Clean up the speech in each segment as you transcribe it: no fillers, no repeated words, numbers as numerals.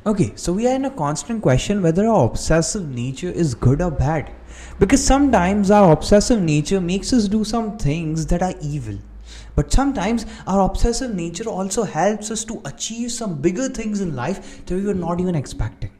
Okay, so we are in a constant question whether our obsessive nature is good or bad. Because sometimes our obsessive nature makes us do some things that are evil. But sometimes our obsessive nature also helps us to achieve some bigger things in life that we were not even expecting.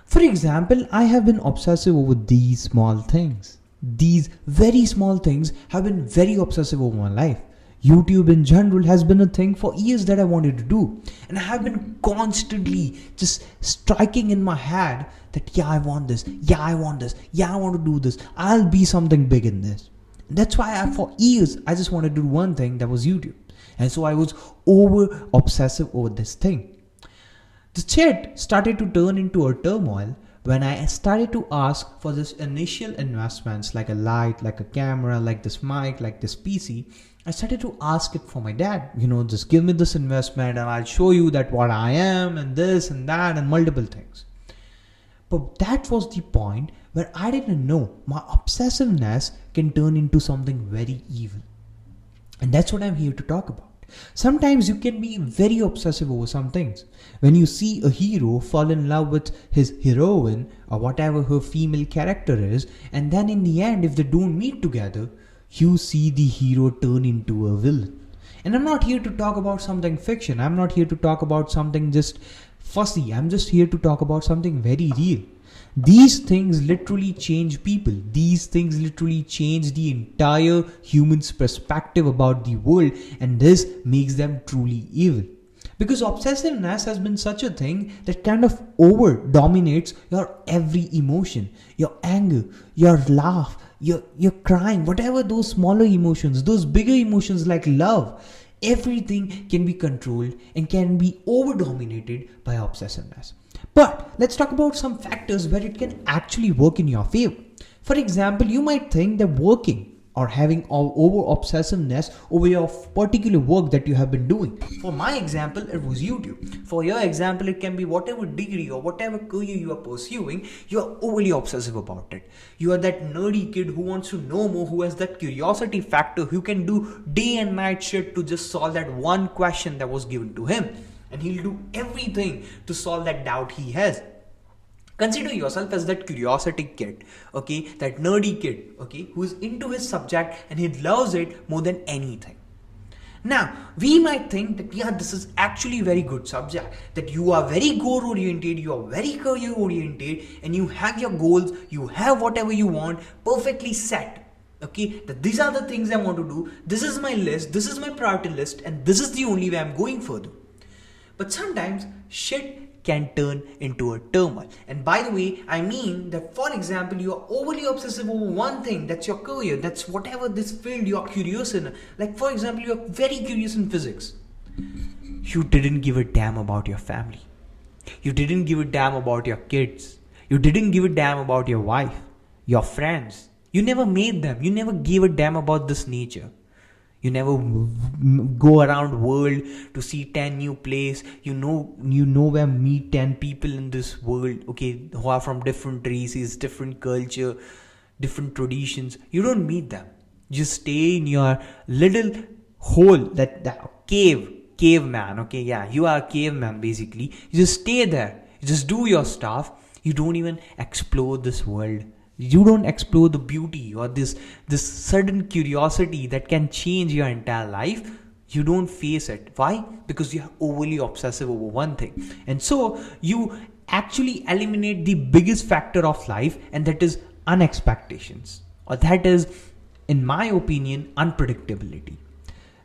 For example, I have been obsessive over these small things. These very small things have been very obsessive over my life. YouTube in general has been a thing for years that I wanted to do. And I have been constantly just striking in my head that, yeah, I want this. Yeah, I want this. Yeah, I want to do this. I'll be something big in this. And that's why for years, I just wanted to do one thing, that was YouTube. And so I was over obsessive over this thing. The shit started to turn into a turmoil when I started to ask for this initial investments like a light, like a camera, like this mic, like this PC. I started to ask it for my dad, just give me this investment and I'll show you that what I am and this and that and multiple things. But that was the point where I didn't know my obsessiveness can turn into something very evil. And that's what I'm here to talk about. Sometimes you can be very obsessive over some things. When you see a hero fall in love with his heroine or whatever her female character is, and then in the end, if they don't meet together, you see the hero turn into a villain. And I'm not here to talk about something fiction. I'm not here to talk about something just fussy. I'm just here to talk about something very real. These things literally change people. These things literally change the entire human's perspective about the world, and this makes them truly evil. Because obsessiveness has been such a thing that kind of over dominates your every emotion, your anger, your laugh, your crying, whatever those smaller emotions, those bigger emotions like love, everything can be controlled and can be over dominated by obsessiveness. But let's talk about some factors where it can actually work in your favor. For example, you might think that working or having over obsessiveness over your particular work that you have been doing. For my example, it was YouTube. For your example, it can be whatever degree or whatever career you are pursuing, you are overly obsessive about it. You are that nerdy kid who wants to know more, who has that curiosity factor, who can do day and night shit to just solve that one question that was given to him. And he'll do everything to solve that doubt he has. Consider yourself as that curiosity kid, okay, that nerdy kid, okay, who's into his subject and he loves it more than anything. Now, we might think that, yeah, this is actually a very good subject, that you are very goal-oriented, you are very career-oriented, and you have your goals, you have whatever you want perfectly set, okay, that these are the things I want to do, this is my list, this is my priority list, and this is the only way I'm going further. But sometimes shit can turn into a turmoil. And by the way, I mean that, for example, you are overly obsessive over one thing, that's your career, that's whatever this field you are curious in. Like, for example, you are very curious in physics. You didn't give a damn about your family. You didn't give a damn about your kids. You didn't give a damn about your wife, your friends. You never made them. You never gave a damn about this nature. You never go around world to see 10 new places. You nowhere meet 10 people in this world, okay, who are from different races, different culture, different traditions. You don't meet them. You just stay in your little hole, that caveman, okay, yeah, you are a caveman basically. You just stay there. You just do your stuff. You don't even explore this world. You don't explore the beauty or this sudden curiosity that can change your entire life. You don't face it. Why? Because you are overly obsessive over one thing. And so you actually eliminate the biggest factor of life, and that is unexpectations. Or that is, in my opinion, unpredictability.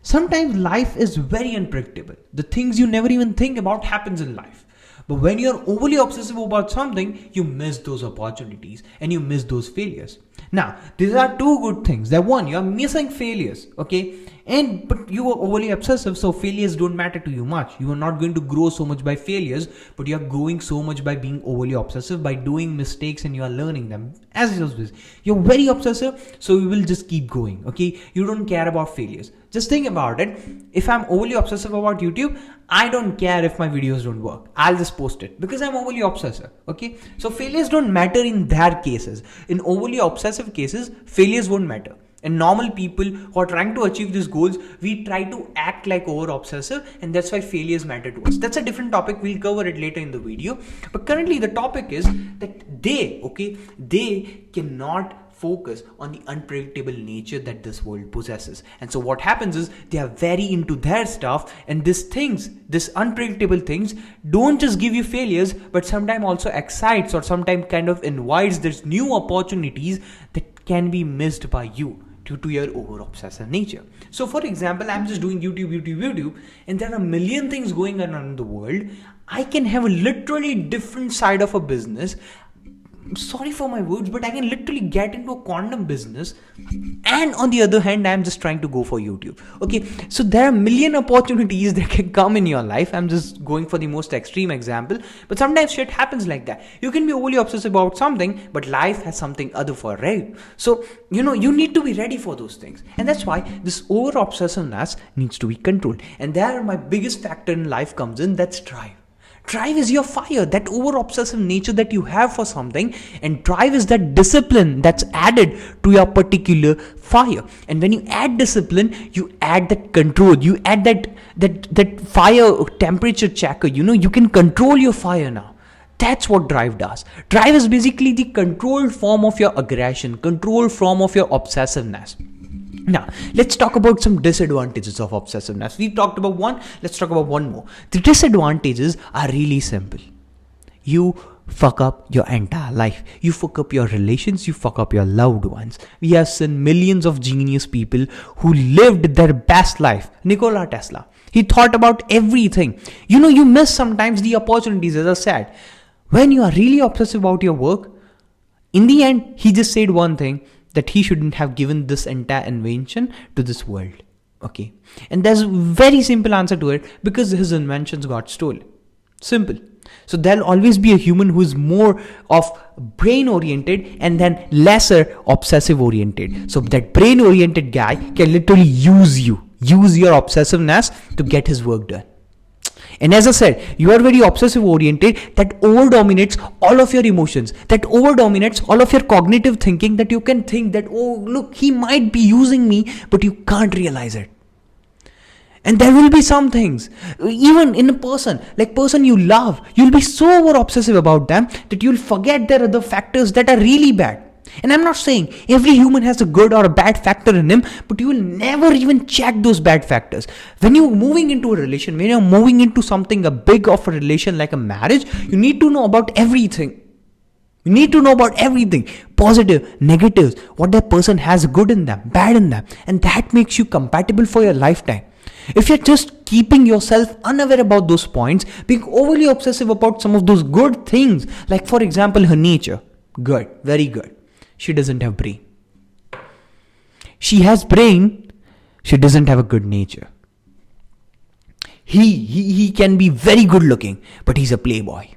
Sometimes life is very unpredictable. The things you never even think about happens in life. But when you're overly obsessive about something, you miss those opportunities and you miss those failures. Now, these are two good things. That one, you're missing failures, okay? But you are overly obsessive, so failures don't matter to you much. You are not going to grow so much by failures, but you are growing so much by being overly obsessive, by doing mistakes, and you are learning them. As always, you're very obsessive, so you will just keep going, okay? You don't care about failures. Just think about it. If I'm overly obsessive about YouTube, I don't care if my videos don't work. I'll just post it because I'm overly obsessive, okay? So failures don't matter in their cases. In overly obsessive cases, failures won't matter. And normal people who are trying to achieve these goals, we try to act like over obsessive, and that's why failures matter to us. That's a different topic. We'll cover it later in the video. But currently the topic is that they cannot focus on the unpredictable nature that this world possesses. And so what happens is they are very into their stuff, and this unpredictable things don't just give you failures, but sometimes also excites or sometimes kind of invites these new opportunities that can be missed by you due to your over obsessive nature. So for example, I'm just doing YouTube, and there are a million things going on in the world. I can have a literally different side of a business. Sorry for my words, but I can literally get into a quantum business, and on the other hand, I'm just trying to go for YouTube. Okay, so there are a million opportunities that can come in your life. I'm just going for the most extreme example, but sometimes shit happens like that. You can be overly obsessed about something, but life has something other for, right? So you need to be ready for those things, and that's why this over obsessiveness needs to be controlled. And there, my biggest factor in life comes in. That's drive. Drive is your fire, that over obsessive nature that you have for something, and drive is that discipline that's added to your particular fire. And when you add discipline, you add that control, you add that fire temperature checker. You can control your fire now. That's what drive does. Drive is basically the controlled form of your aggression, controlled form of your obsessiveness. Now, let's talk about some disadvantages of obsessiveness. We've talked about one, let's talk about one more. The disadvantages are really simple. You fuck up your entire life. You fuck up your relations, you fuck up your loved ones. We have seen millions of genius people who lived their best life. Nikola Tesla, he thought about everything. You miss sometimes the opportunities, as I said. When you are really obsessive about your work, in the end, he just said one thing, that he shouldn't have given this entire invention to this world. Okay. And there's a very simple answer to it, because his inventions got stolen. Simple. So there'll always be a human who's more of brain oriented and then lesser obsessive oriented. So that brain oriented guy can literally use your obsessiveness to get his work done. And as I said, you are very obsessive oriented, that over dominates all of your emotions, that over dominates all of your cognitive thinking, that you can think that, oh, look, he might be using me, but you can't realize it. And there will be some things, even in a person you love, you'll be so over obsessive about them that you'll forget there are other factors that are really bad. And I'm not saying every human has a good or a bad factor in him, but you will never even check those bad factors. When you're moving into a relation, when you're moving into something a big of a relation like a marriage, you need to know about everything. You need to know about everything. Positive, negatives, what that person has good in them, bad in them. And that makes you compatible for your lifetime. If you're just keeping yourself unaware about those points, being overly obsessive about some of those good things, like for example, her nature, good, very good. She doesn't have brain. She has brain. She doesn't have a good nature. He can be very good looking, but he's a playboy.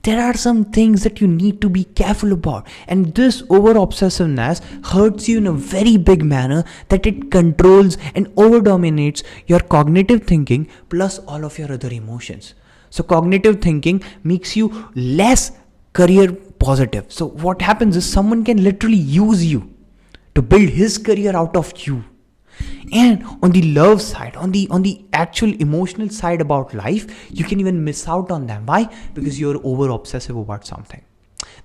There are some things that you need to be careful about, and this over obsessiveness hurts you in a very big manner, that it controls and over dominates your cognitive thinking plus all of your other emotions. So cognitive thinking makes you less career positive. So what happens is someone can literally use you to build his career out of you. And on the love side, on the actual emotional side about life, you can even miss out on them. Why? Because you're over obsessive about something.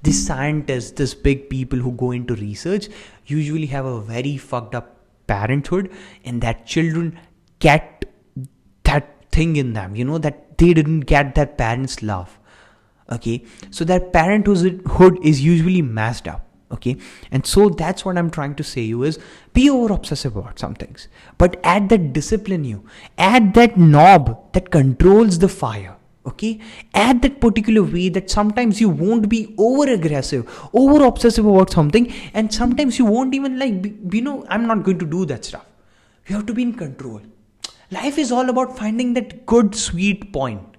These scientists, these big people who go into research, usually have a very fucked up parenthood, and that children get that thing in them, that they didn't get their parents' love. Okay, so that parenthood is usually messed up. Okay, and so that's what I'm trying to say you is, be over obsessive about some things, but add that discipline, add that knob that controls the fire. Okay, add that particular way that sometimes you won't be over aggressive, over obsessive about something, and sometimes you won't even I'm not going to do that stuff. You have to be in control. Life is all about finding that good sweet point.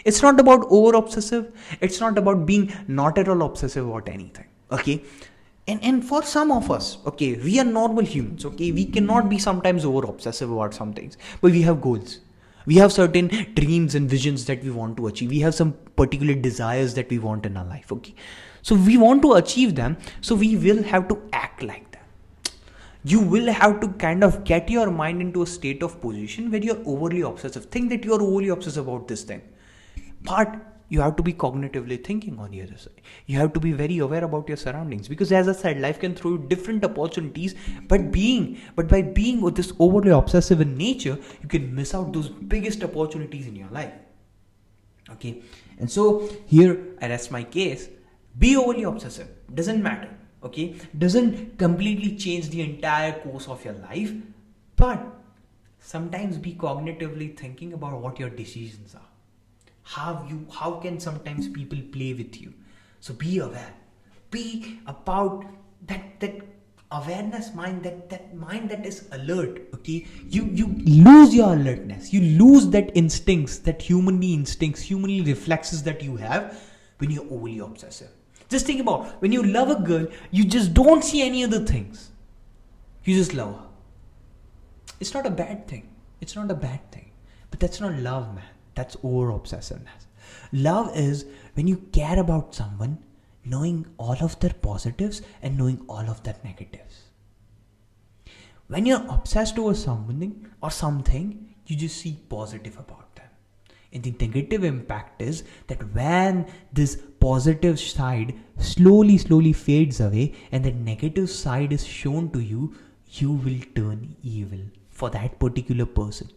It's not about over obsessive. It's not about being not at all obsessive about anything. Okay. And for some of us, okay, we are normal humans. Okay. We cannot be sometimes over obsessive about some things, but we have goals. We have certain dreams and visions that we want to achieve. We have some particular desires that we want in our life. Okay. So we want to achieve them. So we will have to act like that. You will have to kind of get your mind into a state of position where you're overly obsessive. Think that you're overly obsessive about this thing. But you have to be cognitively thinking on the other side. You have to be very aware about your surroundings, because as I said, life can throw you different opportunities, but by being with this overly obsessive in nature, you can miss out those biggest opportunities in your life. Okay, and so here I rest my case. Be overly obsessive, doesn't matter. Okay, doesn't completely change the entire course of your life, but sometimes be cognitively thinking about what your decisions are. How can sometimes people play with you? So be aware. Be about that awareness mind, that mind that is alert. Okay, you lose your alertness, you lose that instincts, that humanly reflexes that you have when you're overly obsessive. Just think about when you love a girl, you just don't see any other things, you just love her. It's not a bad thing, but that's not love, man. That's over obsessiveness. Love is when you care about someone, knowing all of their positives and knowing all of their negatives. When you're obsessed over something or something, you just see positive about them. And the negative impact is that when this positive side slowly fades away and the negative side is shown to you, you will turn evil for that particular person.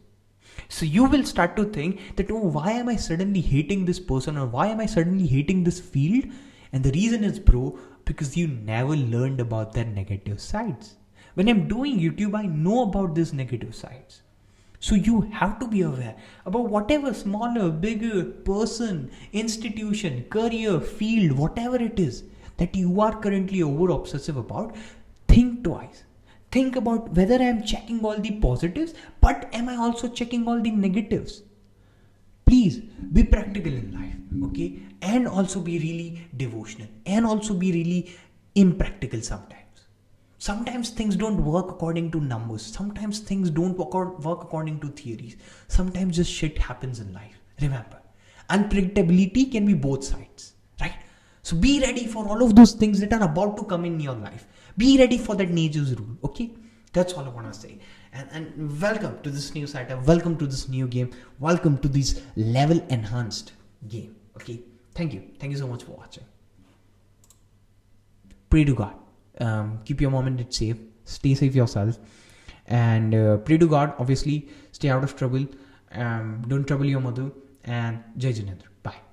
So you will start to think that, oh, why am I suddenly hating this person, or why am I suddenly hating this field? And the reason is, bro, because you never learned about their negative sides. When I'm doing YouTube, I know about these negative sides. So you have to be aware about whatever smaller, bigger person, institution, career, field, whatever it is that you are currently over obsessive about. Think twice. Think about whether I am checking all the positives, but am I also checking all the negatives? Please be practical in life, okay? And also be really devotional, and also be really impractical sometimes. Sometimes things don't work according to numbers. Sometimes things don't work according to theories. Sometimes just shit happens in life. Remember, unpredictability can be both sides, right? So be ready for all of those things that are about to come in your life. Be ready for that nature's rule, okay? That's all I want to say. And welcome to this new setup. Welcome to this new game. Welcome to this level enhanced game, okay? Thank you. Thank you so much for watching. Pray to God. Keep your mom and dad safe. Stay safe yourself. And pray to God, obviously. Stay out of trouble. Don't trouble your mother. And Jai Jinendra. Bye.